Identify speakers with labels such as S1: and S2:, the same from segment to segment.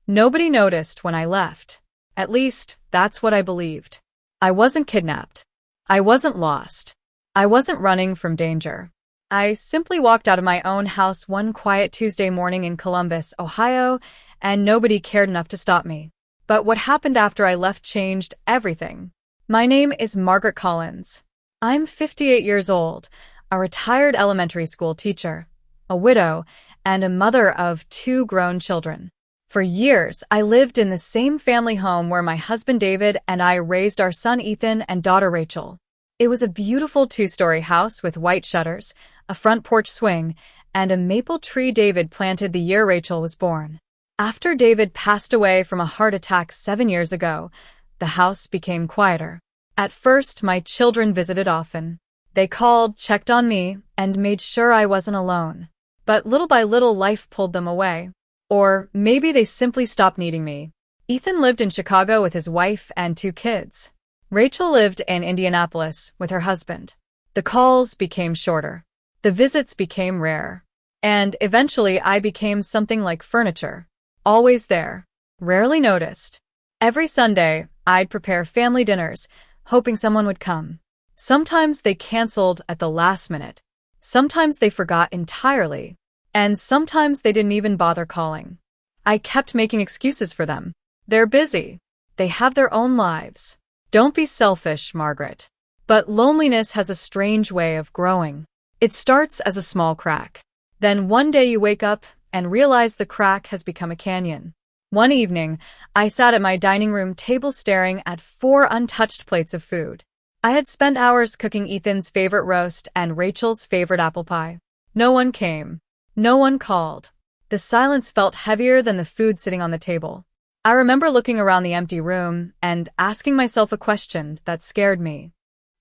S1: Nobody noticed when I left. At least, that's what I believed. I wasn't kidnapped. I wasn't lost. I wasn't running from danger. I simply walked out of my own house one quiet Tuesday morning in Columbus, Ohio, and nobody cared enough to stop me. But what happened after I left changed everything. My name is Margaret Collins. I'm 58 years old, a retired elementary school teacher, a widow, and a mother of 2 grown children. For years, I lived in the same family home where my husband David and I raised our son Ethan and daughter Rachel. It was a beautiful 2-story house with white shutters, a front porch swing, and a maple tree David planted the year Rachel was born. After David passed away from a heart attack 7 years ago, the house became quieter. At first, my children visited often. They called, checked on me, and made sure I wasn't alone. But little by little, life pulled them away. Or maybe they simply stopped needing me. Ethan lived in Chicago with his wife and 2 kids. Rachel lived in Indianapolis with her husband. The calls became shorter. The visits became rare. And eventually I became something like furniture. Always there. Rarely noticed. Every Sunday, I'd prepare family dinners, hoping someone would come. Sometimes they canceled at the last minute. Sometimes they forgot entirely. And sometimes they didn't even bother calling. I kept making excuses for them. They're busy. They have their own lives. Don't be selfish, Margaret. But loneliness has a strange way of growing. It starts as a small crack. Then one day you wake up and realize the crack has become a canyon. One evening, I sat at my dining room table staring at 4 untouched plates of food. I had spent hours cooking Ethan's favorite roast and Rachel's favorite apple pie. No one came. No one called. The silence felt heavier than the food sitting on the table. I remember looking around the empty room and asking myself a question that scared me.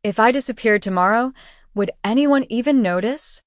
S1: If I disappeared tomorrow, would anyone even notice?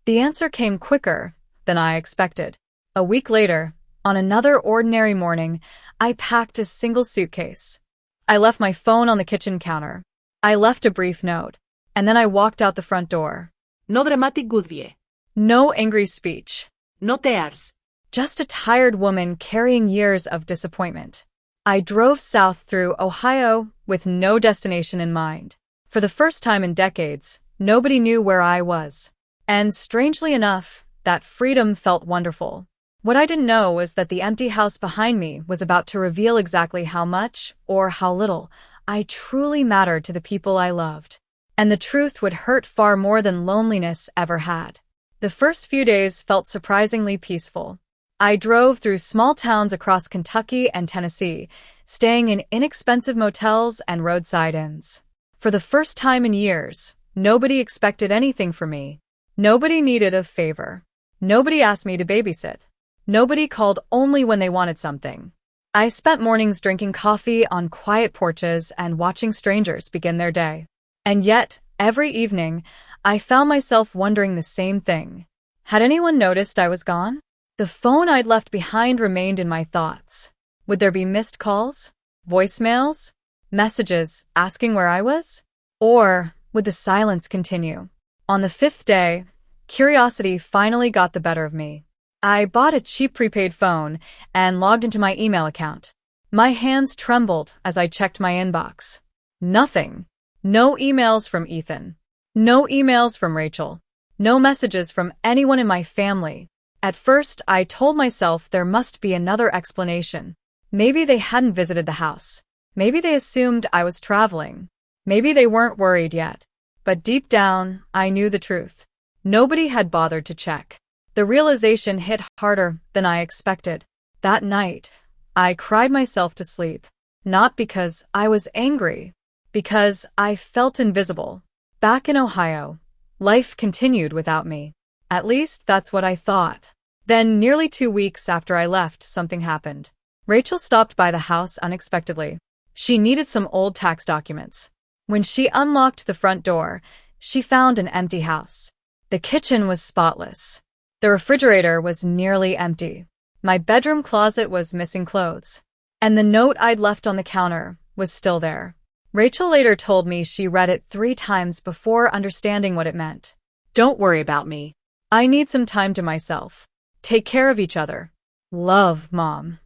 S1: The answer came quicker than I expected. A week later, on another ordinary morning, I packed a single suitcase. I left my phone on the kitchen counter. I left a brief note, and then I walked out the front door.
S2: No dramatic goodbye.
S1: No angry speech.
S2: No tears.
S1: Just a tired woman carrying years of disappointment. I drove south through Ohio with no destination in mind. For the first time in decades, nobody knew where I was. And strangely enough, that freedom felt wonderful. What I didn't know was that the empty house behind me was about to reveal exactly how much, or how little, I truly mattered to the people I loved. And the truth would hurt far more than loneliness ever had. The first few days felt surprisingly peaceful. I drove through small towns across Kentucky and Tennessee, staying in inexpensive motels and roadside inns. For the first time in years, nobody expected anything from me. Nobody needed a favor. Nobody asked me to babysit. Nobody called only when they wanted something. I spent mornings drinking coffee on quiet porches and watching strangers begin their day. And yet, every evening, I found myself wondering the same thing. Had anyone noticed I was gone? The phone I'd left behind remained in my thoughts. Would there be missed calls? Voicemails? Messages asking where I was? Or would the silence continue? On the 5th day, curiosity finally got the better of me. I bought a cheap prepaid phone and logged into my email account. My hands trembled as I checked my inbox. Nothing. No emails from Ethan. No emails from Rachel. No messages from anyone in my family. At first, I told myself there must be another explanation. Maybe they hadn't visited the house. Maybe they assumed I was traveling. Maybe they weren't worried yet. But deep down, I knew the truth. Nobody had bothered to check. The realization hit harder than I expected. That night, I cried myself to sleep. Not because I was angry, because I felt invisible. Back in Ohio, life continued without me. At least that's what I thought. Then, nearly 2 weeks after I left, something happened. Rachel stopped by the house unexpectedly. She needed some old tax documents. When she unlocked the front door, she found an empty house. The kitchen was spotless. The refrigerator was nearly empty. My bedroom closet was missing clothes. And the note I'd left on the counter was still there. Rachel later told me she read it 3 times before understanding what it meant.
S2: Don't worry about me.
S1: I need some time to myself. Take care of each other. Love, Mom.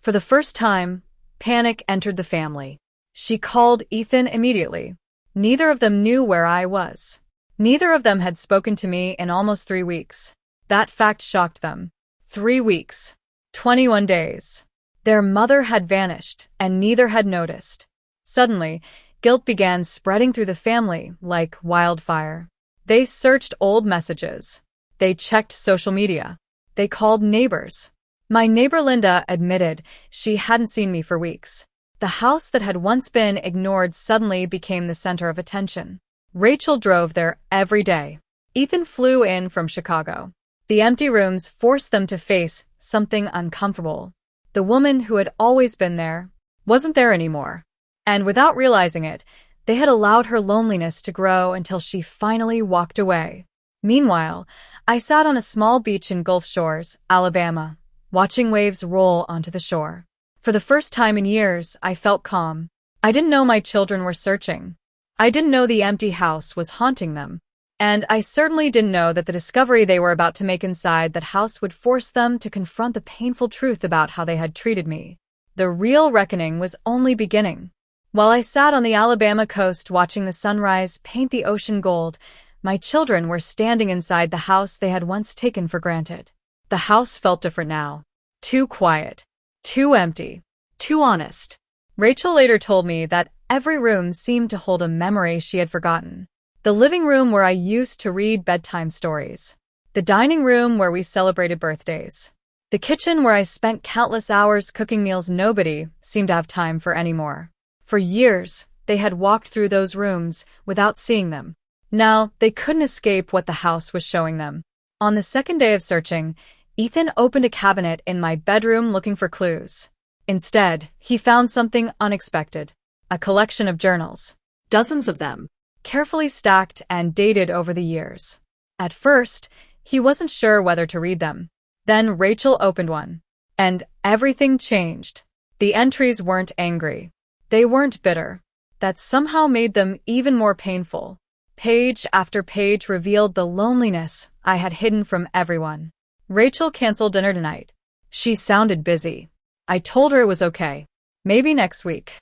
S1: For the first time, panic entered the family. She called Ethan immediately. Neither of them knew where I was. Neither of them had spoken to me in almost 3 weeks. That fact shocked them. 3 weeks. 21 days. Their mother had vanished, and neither had noticed. Suddenly, guilt began spreading through the family like wildfire. They searched old messages. They checked social media. They called neighbors. My neighbor Linda admitted she hadn't seen me for weeks. The house that had once been ignored suddenly became the center of attention. Rachel drove there every day. Ethan flew in from Chicago. The empty rooms forced them to face something uncomfortable. The woman who had always been there wasn't there anymore. And without realizing it, they had allowed her loneliness to grow until she finally walked away. Meanwhile, I sat on a small beach in Gulf Shores, Alabama, watching waves roll onto the shore. For the first time in years, I felt calm. I didn't know my children were searching. I didn't know the empty house was haunting them. And I certainly didn't know that the discovery they were about to make inside that house would force them to confront the painful truth about how they had treated me. The real reckoning was only beginning. While I sat on the Alabama coast watching the sunrise paint the ocean gold, my children were standing inside the house they had once taken for granted. The house felt different now. Too quiet. Too empty. Too honest. Rachel later told me that every room seemed to hold a memory she had forgotten. The living room where I used to read bedtime stories. The dining room where we celebrated birthdays. The kitchen where I spent countless hours cooking meals nobody seemed to have time for anymore. For years, they had walked through those rooms without seeing them. Now, they couldn't escape what the house was showing them. On the second day of searching, Ethan opened a cabinet in my bedroom looking for clues. Instead, he found something unexpected. A collection of journals.
S2: Dozens of them.
S1: Carefully stacked and dated over the years. At first, he wasn't sure whether to read them. Then Rachel opened one. And everything changed. The entries weren't angry. They weren't bitter. That somehow made them even more painful. Page after page revealed the loneliness I had hidden from everyone. Rachel canceled dinner tonight. She sounded busy. I told her it was okay. Maybe next week.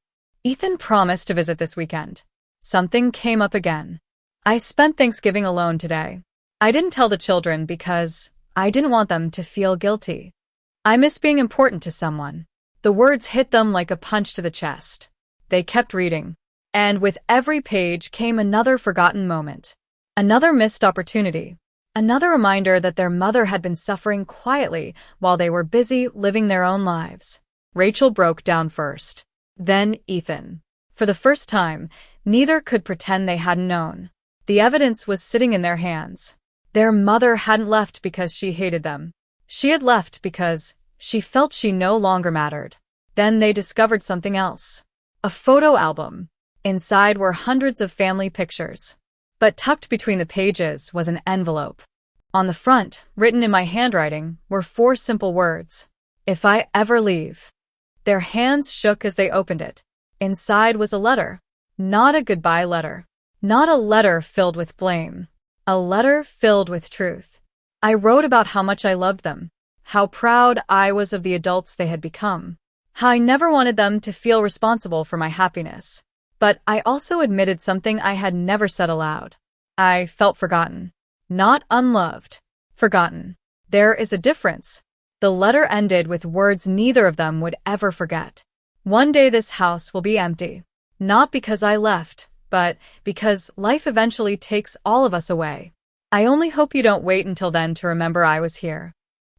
S1: Ethan promised to visit this weekend. Something came up again. I spent Thanksgiving alone today. I didn't tell the children because I didn't want them to feel guilty. I miss being important to someone. The words hit them like a punch to the chest. They kept reading. And with every page came another forgotten moment. Another missed opportunity. Another reminder that their mother had been suffering quietly while they were busy living their own lives. Rachel broke down first. Then Ethan. For the first time, neither could pretend they hadn't known. The evidence was sitting in their hands. Their mother hadn't left because she hated them. She had left because she felt she no longer mattered. Then they discovered something else. A photo album. Inside were hundreds of family pictures. But tucked between the pages was an envelope. On the front, written in my handwriting, were 4 simple words. If I ever leave. Their hands shook as they opened it. Inside was a letter. Not a goodbye letter. Not a letter filled with blame. A letter filled with truth. I wrote about how much I loved them. How proud I was of the adults they had become. How I never wanted them to feel responsible for my happiness. But I also admitted something I had never said aloud. I felt forgotten. Not unloved. Forgotten. There is a difference. The letter ended with words neither of them would ever forget. One day this house will be empty. Not because I left, but because life eventually takes all of us away. I only hope you don't wait until then to remember I was here.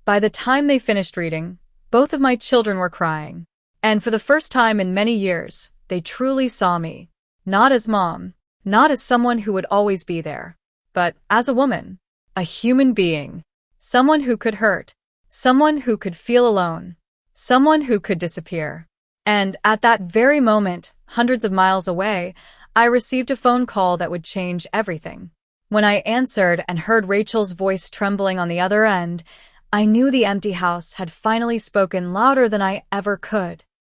S1: By the time they finished reading, both of my children were crying. And for the first time in many years, they truly saw me. Not as mom, not as someone who would always be there, but as a woman, a human being, someone who could hurt, someone who could feel alone, someone who could disappear. And at that very moment, hundreds of miles away, I received a phone call that would change everything. When I answered and heard Rachel's voice trembling on the other end, I knew the empty house had finally spoken louder than I ever could.